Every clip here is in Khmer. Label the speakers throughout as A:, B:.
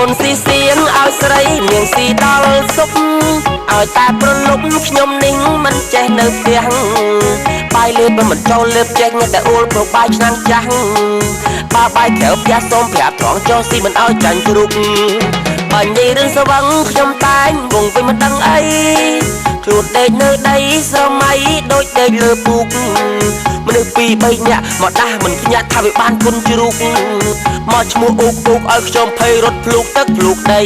A: នស៊ីសៀងឲ្យស្រីនាងស៊ីដល់សុខឲ្យតែប្រលប់ខ្ញុំនេះមិនចេះនៅផ្ទះបាយលេបមិនចូលលេបចេះតែអួលប្របាយឆ្នាំងចាស់បើបាយក្រៅផ្ទះសូមប្រាប់ត្រង់ចុះស៊ីមិនឲ្យចាញ់ជ្រុកបើនិយាយរឿងស្វឹងខ្ញុំតែងវងវិញមិនដឹងអីខ្លួនដេកនៅដីស្រមៃដូចដេកលើពូកមនុស្សពីរបីនាក់មកដាស់មិនភ្ញាក់ថាវាបានគុណជ្រូកមកឈ្មោះអ៊ូពូកឲ្យខ្ញុំភ័យរត់ភ្លូកទឹកភ្លូកដី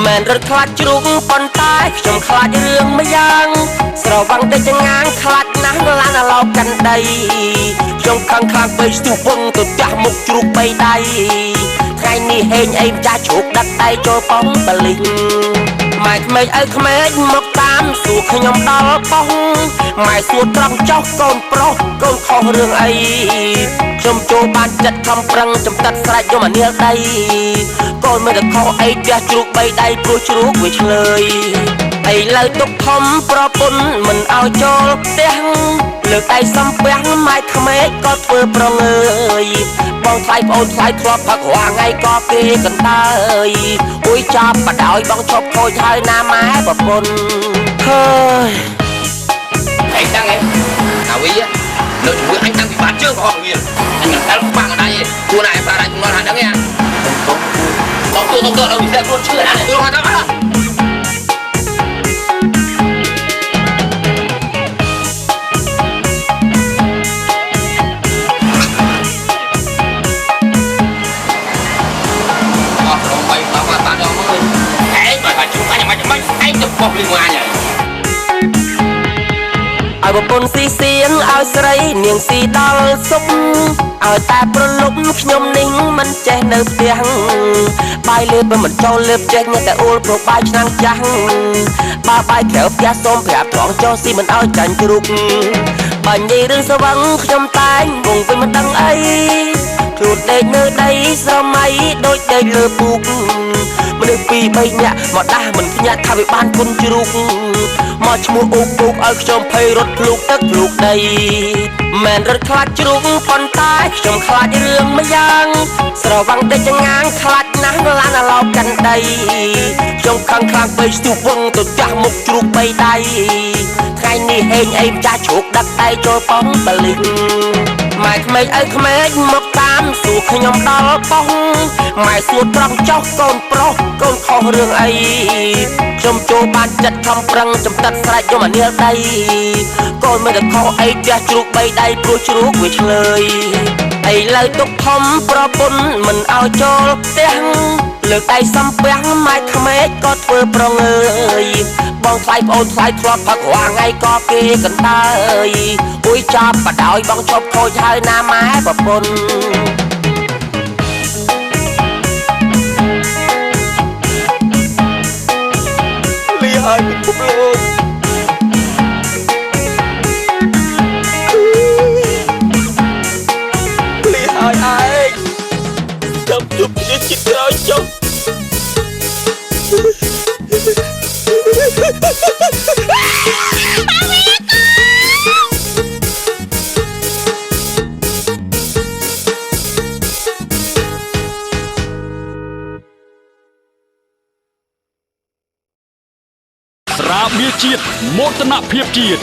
A: មិនរត់ខ្លាចជ្រូកប៉ុន្តែខ្ញុំខ្លាចរឿងមួយយ៉ាងស្រវាំងតែចងាងខ្លាចណាស់ឡានឡោកាន់ដីខ្ញុំខឹងខ្លាំងពេកស្ទុះវឹងទៅចាស់មុខជ្រូកបីដៃថ្ងៃនេះហេងអីម្ចាស់ជ្រូកដាក់ដៃចូលប៉ងបលិសម៉ែក្មេកឪក្មេកមកតាមសួរខ្ញុំដល់ប៉ោះម៉ែសួរត្រង់ចោះកូនប្រុសកូនខុសរឿងអីខ្ញុំចូលបានចិត្តខំប្រឹងចំតិតស្រែកយកមកនាលដីកូនមិនទៅខុសអីផ្ទះជ្រូកបីដៃព្រោះជ្រូកវាឆ្លើយឥឡូវទុកធំប្រពន្ធមិនឲ្យចូលផ្ទះលើកដៃសំពះម៉ែក្មេកក៏ធ្វើប្រងើយបងថ្លៃប្អូនថ្លៃធ្លាប់ផឹករាល់ថ្ងៃក៏គេកណ្ដើយអួយចាប់បដ ாய் បងឈប់ខូចហើយណាម៉ែប្រពន្ធហើយ
B: អីដឹងហ៎អាវីនៅជាមួយអញតាំងពីបាត់ជើងក៏អស់វាអញមិនដែលបាក់អត់ដៃទេខ្លួនឯងប្រាដៃជំនាន់ហាដឹងហ៎បងទូទៅឲ្យវាខ្លួនឈឺអានេះខ្លួនថាបាទ
A: ឲ្យប្រពន្ធស៊ីសៀងឲ្យស្រីនាងស៊ីដល់សុខឲ្យតែប្រលប់ខ្ញុំនេះមិនចេះនៅផ្ទះបាយលេបមិនចូលលេបចេះតែអួលប្របាយឆ្នាំងចាស់បើបាយក្រៅផ្ទះសូមប្រាប់ត្រង់ចុះស៊ីមិនឲ្យចាញ់ជ្រុកបើនិយាយរឿងស្វឹងខ្ញុំតែងវងវិញមិនដឹងអីខ្លួនដេកនៅដីស្រមៃដូចដេកលើពូកមនុស្សពីរបីនាក់មកដាស់មិនភ្ញាក់ថាវាបានគុណជ្រូកមកឈ្មោះអ៊ូពូកឲ្យខ្ញុំភ័យរត់ភ្លូកទឹកភ្លូកដីមិនរត់ខ្លាចជ្រូកប៉ុន្តែខ្ញុំខ្លាចរឿងមួយយ៉ាងស្រវាំងតែចងាងខ្លាចណាស់ឡានឡោកាន់ដីខ្ញុំខឹងខ្លាំងពេកស្ទុះវឹងទៅចាស់មុខជ្រូកបីដៃថ្ងៃនេះហេងអីម្ចាស់ជ្រូកដាក់ដៃចូលប៉ងបលិសម៉ែក្មេកឪក្មេកមកតាមសួរខ្ញុំដល់ប៉ោះម៉ែសួរត្រង់ចោះកូនប្រុសកូនខុសរឿងអីខ្ញុំចូលបានចិត្តខំប្រឹងចំតិតស្រែកយកមកនាលដីកូនមិនទៅខុសអីផ្ទះជ្រូកបីដៃព្រោះជ្រូកវាឆ្លើយឥឡូវទុកធំប្រពន្ធមិនឲ្យចូលផ្ទះលើកដៃសំពះម៉ែក្មេកក៏ធ្វើប្រងើយបងថ្លៃប្អូនថ្លៃធ្លាប់ផឹករាល់ថ្ងៃក៏គេកណ្ដើយអួយចាប់បដ ாய் បងឈប់ខូចហើយណាម៉ែប្រពន្ធលីហើយពិភពលោកលីហើយឯងចាំជប់ជាចិត្តក្រោយចុះ
C: ស្រាបៀរជាតិមោទនភាពជាតិ